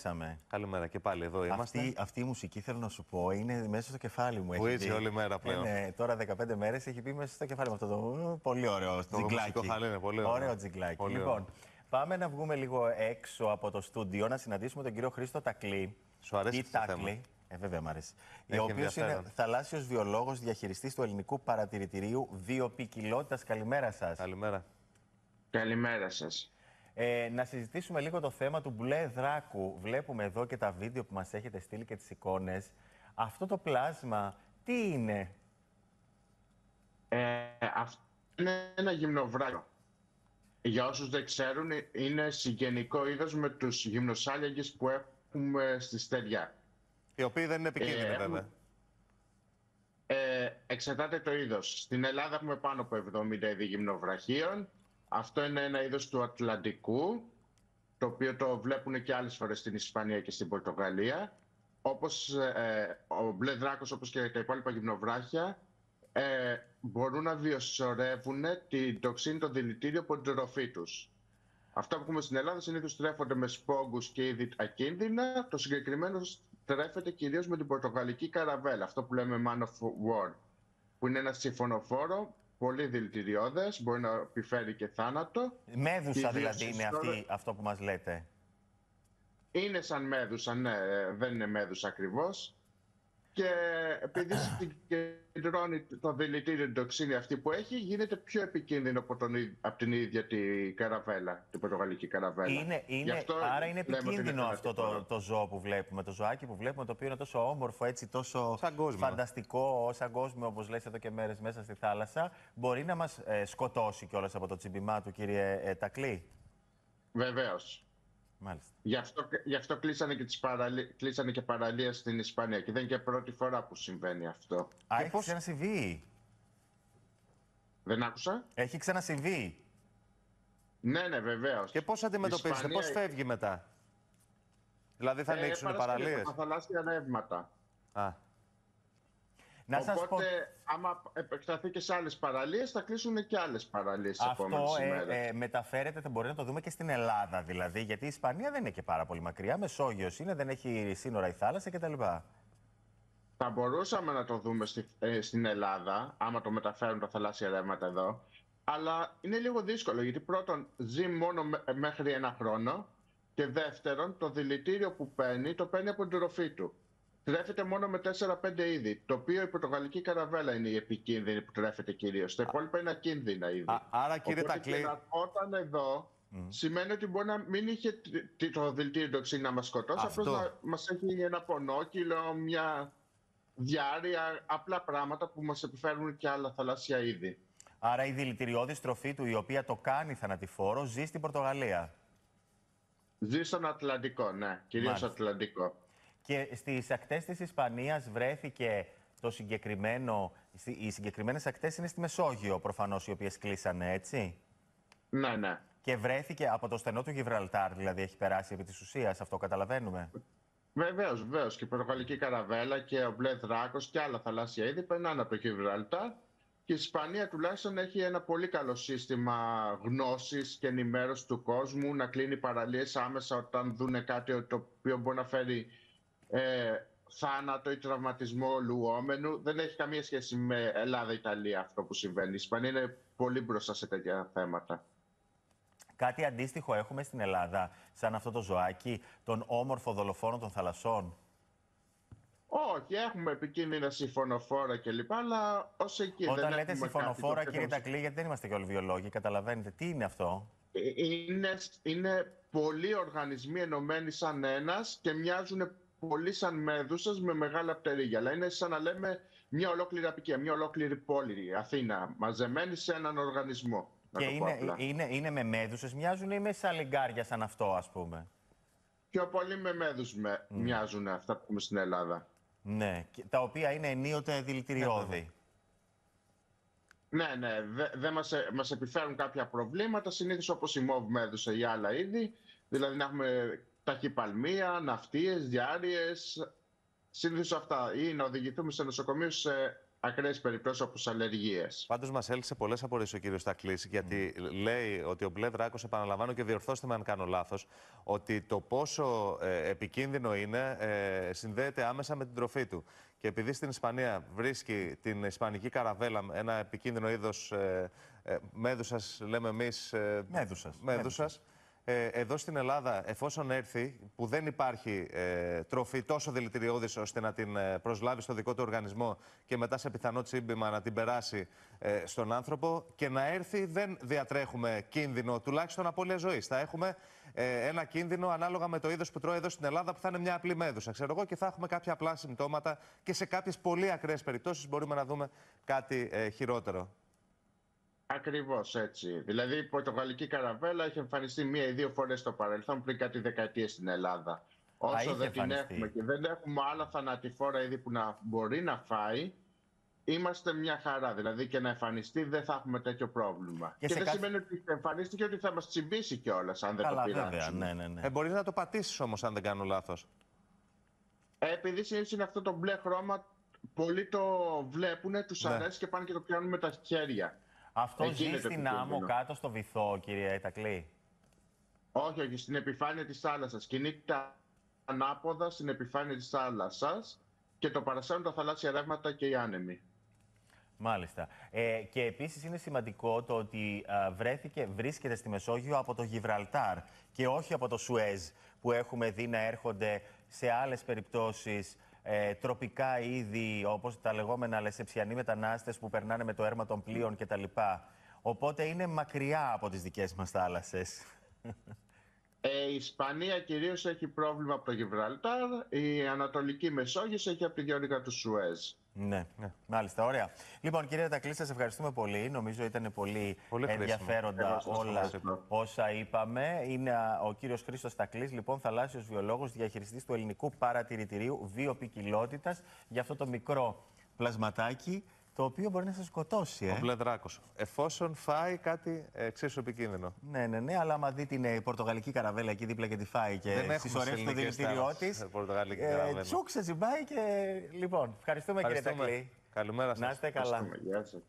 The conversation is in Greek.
επιστρέψαμε. Καλημέρα και πάλι εδώ είμαστε. Αυτή η μουσική, θέλω να σου πω, είναι μέσα στο κεφάλι μου. Που έτσι όλη μέρα πλέον. Ναι, τώρα 15 μέρες έχει πει μέσα στο κεφάλι μου αυτό το πολύ ωραίο τζιγκλάκι. Είναι πολύ ωραίο τζιγκλάκι. Πολύ λοιπόν, πάμε να βγούμε λίγο έξω από το στούντιο να συναντήσουμε τον κύριο Χρήστο Τακλή. Σου αρέσει το θέμα? Βέβαια, μ' αρέσει. Ο οποίος είναι θαλάσσιος βιολόγος, διαχειριστής του Ελληνικού Παρατηρητηρίου Βιοποικιλότητας. Καλημέρα σας. Καλημέρα. Καλημέρα σας. Να συζητήσουμε λίγο το θέμα του μπλε δράκου. Βλέπουμε εδώ και τα βίντεο που μας έχετε στείλει και τις εικόνες. Αυτό το πλάσμα, τι είναι? Αυτό είναι ένα γυμνοvrάκιο. Για όσους δεν ξέρουν, είναι συγγενικό είδος με τους γυμνοσάλιαγγες που έχουμε στη στεριά. Οι οποίοι δεν είναι επικίνδυνοι, βέβαια. Εξαρτάται το είδος. Στην Ελλάδα έχουμε πάνω από 70 είδη γυμνοvrαχίων. Αυτό είναι ένα είδος του Ατλαντικού, το οποίο το βλέπουν και άλλες φορές στην Ισπανία και στην Πορτογαλία. Όπως ο μπλε δράκος, όπως και τα υπόλοιπα γυμνοvrάχια, μπορούν να βιοσορεύουν την τοξίνη, το δηλητήριο από την τροφή τους. Αυτά που έχουμε στην Ελλάδα συνήθως τρέφονται με σπόγκους και είδη ακίνδυνα. Το συγκεκριμένο τρέφεται κυρίως με την πορτογαλική καραβέλα, αυτό που λέμε man of war, που είναι ένα συμφωνοφόρο, πολύ δηλητηριώδες, μπορεί να επιφέρει και θάνατο. Μέδουσα δηλαδή είναι αυτό που μας λέτε? Είναι σαν μέδουσα, ναι, δεν είναι μέδουσα ακριβώς. Και επειδή συγκεντρώνει το δηλητήριο, την τοξίνη αυτή που έχει, γίνεται πιο επικίνδυνο από την ίδια την καραβέλα, την πορτογαλική καραβέλα. Άρα είναι επικίνδυνο αυτό το ζώο που βλέπουμε, το ζωάκι που βλέπουμε, το οποίο είναι τόσο όμορφο, έτσι, τόσο φανταστικό, σαν κόσμιο, όπως λες εδώ και μέρες μέσα στη θάλασσα. Μπορεί να μας σκοτώσει κιόλας από το τσιμπημά του, κύριε Τακλή? Βεβαίως. Μάλιστα. Γι' αυτό κλείσανε και παραλίες στην Ισπανία και δεν είναι και πρώτη φορά που συμβαίνει αυτό. Έχει ξανασυμβεί? Δεν άκουσα. Έχει ξανασυμβεί? Ναι, βεβαίως. Και πώς αντιμετωπίζετε, πώς φεύγει μετά? Δηλαδή θα ανοίξουν παραλίες? Τα θαλάσσια ρεύματα. Οπότε, άμα επεκταθεί και σε άλλες παραλίες, θα κλείσουν και άλλες παραλίες τις επόμενες ημέρες. Μεταφέρεται, θα μπορεί να το δούμε και στην Ελλάδα δηλαδή, γιατί η Ισπανία δεν είναι και πάρα πολύ μακριά, Μεσόγειος είναι, δεν έχει σύνορα η θάλασσα κτλ. Θα μπορούσαμε να το δούμε στην Ελλάδα, άμα το μεταφέρουν τα θαλάσσια ρεύματα εδώ, αλλά είναι λίγο δύσκολο, γιατί πρώτον ζει μόνο μέχρι ένα χρόνο και δεύτερον το δηλητήριο που παίρνει, το παίρνει από την τροφή του. Τρέφεται μόνο με 4-5 είδη, το οποίο η πορτογαλική καραβέλα είναι η επικίνδυνη που τρέφεται κυρίως. Τα υπόλοιπα είναι ακίνδυνα είδη. Άρα, κύριε Τακλή, όταν εδώ σημαίνει ότι μπορεί να μην είχε το δηλητήριο τοξίνη να μας σκοτώσει, απλώς να μας έχει ένα πονόκυλο, μια διάρρεια, απλά πράγματα που μας επιφέρουν και άλλα θαλάσσια είδη. Άρα η δηλητηριώδης τροφή του, η οποία το κάνει θανατηφόρο, ζει στην Πορτογαλία? Ζει στον Ατλαντικό, ναι, κυρίως Ατλαντικό. Και στις ακτές της Ισπανίας βρέθηκε το συγκεκριμένο... Οι συγκεκριμένες ακτές είναι στη Μεσόγειο, προφανώς, οι οποίες κλείσανε, έτσι? Ναι. Και βρέθηκε από το στενό του Γιβραλτάρ, δηλαδή έχει περάσει επί της ουσίας, αυτό καταλαβαίνουμε? Βεβαίως. Και η πορτογαλική καραβέλα και ο μπλε δράκος και άλλα θαλάσσια είδη περνάνε από το Γιβραλτάρ. Και η Ισπανία τουλάχιστον έχει ένα πολύ καλό σύστημα γνώσης και ενημέρωσης του κόσμου, να κλείνει παραλίες άμεσα όταν δούνε κάτι το οποίο μπορεί να φέρει θάνατο ή τραυματισμό λουόμενου. Δεν έχει καμία σχέση με Ελλάδα-Ιταλία αυτό που συμβαίνει. Η Ισπανία είναι πολύ μπροστά σε τέτοια θέματα. Κάτι αντίστοιχο έχουμε στην Ελλάδα, σαν αυτό το ζωάκι, τον όμορφο δολοφόνο των θαλασσών? Όχι, έχουμε επικίνδυνα συμφωνοφόρα κλπ. Αλλά ως εκεί όταν δεν λέτε συμφωνοφόρα, κύριε Τακλή, γιατί δεν είμαστε και όλοι βιολόγοι, καταλαβαίνετε, τι είναι αυτό? Είναι πολλοί οργανισμοί ενωμένοι σαν ένας και μοιάζουν πολύ σαν μέδουσες με μεγάλα πτερίγια. Αλλά είναι σαν να λέμε μια ολόκληρη απικία, μια ολόκληρη πόλη, Αθήνα, μαζεμένη σε έναν οργανισμό. Και είναι με μέδουσες, μοιάζουν, ή με σαλιγκάρια σαν αυτό, ας πούμε? Πιο πολύ με μέδους μοιάζουν αυτά που έχουμε στην Ελλάδα. Ναι, τα οποία είναι ενίοτε δηλητηριώδη. Ναι, δεν μας επιφέρουν κάποια προβλήματα, συνήθως όπως η μόβ μέδουσα ή άλλα είδη. Δηλαδή να έχουμε ταχυπαλμία, ναυτίες, διάρειες, συνήθως αυτά. Ή να οδηγηθούμε σε νοσοκομείο σε ακραίες περιπτώσεις όπως αλλεργίες. Πάντως μας έλυσε πολλές απορίες ο κύριος Τακλής, γιατί λέει ότι ο μπλε δράκος, επαναλαμβάνω και διορθώστε με αν κάνω λάθος, ότι το πόσο επικίνδυνο είναι συνδέεται άμεσα με την τροφή του. Και επειδή στην Ισπανία βρίσκει την ισπανική καραβέλα, ένα επικίνδυνο είδος μέδουσας, λέμε εμείς. Μέδουσας. Εδώ στην Ελλάδα, εφόσον έρθει, που δεν υπάρχει τροφή τόσο δηλητηριώδης ώστε να την προσλάβει στο δικό του οργανισμό και μετά σε πιθανό τσίμπημα να την περάσει στον άνθρωπο, και να έρθει δεν διατρέχουμε κίνδυνο, τουλάχιστον απώλεια ζωής. Θα έχουμε ένα κίνδυνο ανάλογα με το είδος που τρώει εδώ στην Ελλάδα, που θα είναι μια απλή μέδουσα, ξέρω εγώ, και θα έχουμε κάποια απλά συμπτώματα και σε κάποιες πολύ ακραίες περιπτώσεις μπορούμε να δούμε κάτι χειρότερο. Ακριβώς έτσι. Δηλαδή η πορτογαλική καραβέλα έχει εμφανιστεί 1 ή 2 φορές στο παρελθόν, πριν κάτι δεκαετίες στην Ελλάδα. Όσο δεν την έχουμε και δεν έχουμε άλλα θανατηφόρα είδη που να μπορεί να φάει, είμαστε μια χαρά. Δηλαδή και να εμφανιστεί δεν θα έχουμε τέτοιο πρόβλημα. Και δεν σημαίνει ότι εμφανίστηκε ότι θα μας τσιμπήσει κιόλας, αν δεν το πειράξουμε. Ναι. Μπορείς να το πατήσεις όμως, αν δεν κάνω λάθος. Επειδή συνήθως είναι αυτό το μπλε χρώμα, πολλοί το βλέπουν, τους αρέσει και πάνε και το πιάνουν με τα χέρια. Αυτό ζει στην άμμο κάτω στο βυθό, κύριε Τακλή? Όχι, στην επιφάνεια της θάλασσας. Κινείται ανάποδα στην επιφάνεια της θάλασσας και το παρασέρνουν τα θαλάσσια ρεύματα και οι άνεμοι. Μάλιστα. Και επίσης είναι σημαντικό το ότι βρίσκεται στη Μεσόγειο από το Γιβραλτάρ και όχι από το Σουέζ, που έχουμε δει να έρχονται σε άλλες περιπτώσεις τροπικά είδη, όπως τα λεγόμενα λεσεψιανοί μετανάστες που περνάνε με το έρμα των πλοίων κτλ. Οπότε είναι μακριά από τις δικές μας θάλασσες. Η Ισπανία κυρίως έχει πρόβλημα από το Γιβραλτάρ, η Ανατολική Μεσόγειος έχει από τη διόρυγα του Σουέζ. Ναι, μάλιστα, ωραία. Λοιπόν, κύριε Τακλή, σας ευχαριστούμε πολύ. Νομίζω ήταν πολύ ενδιαφέροντα όλα όσα είπαμε. Είναι ο κύριος Χρήστος Τακλής, λοιπόν, θαλάσσιος βιολόγος, διαχειριστής του Ελληνικού Παρατηρητηρίου Βιοποικιλότητας, για αυτό το μικρό πλασματάκι, το οποίο μπορεί να σας σκοτώσει. Ο μπλε δράκος. Εφόσον φάει κάτι εξίσου επικίνδυνο. Ναι, αλλά άμα δει την πορτογαλική καραβέλα εκεί δίπλα και τη φάει και συσσωρεύει το δηλητήριό της, τσούκ σε τσιμπάει και... Λοιπόν, ευχαριστούμε κύριε Τακλή. Καλημέρα σας. Να είστε καλά. Γεια σας.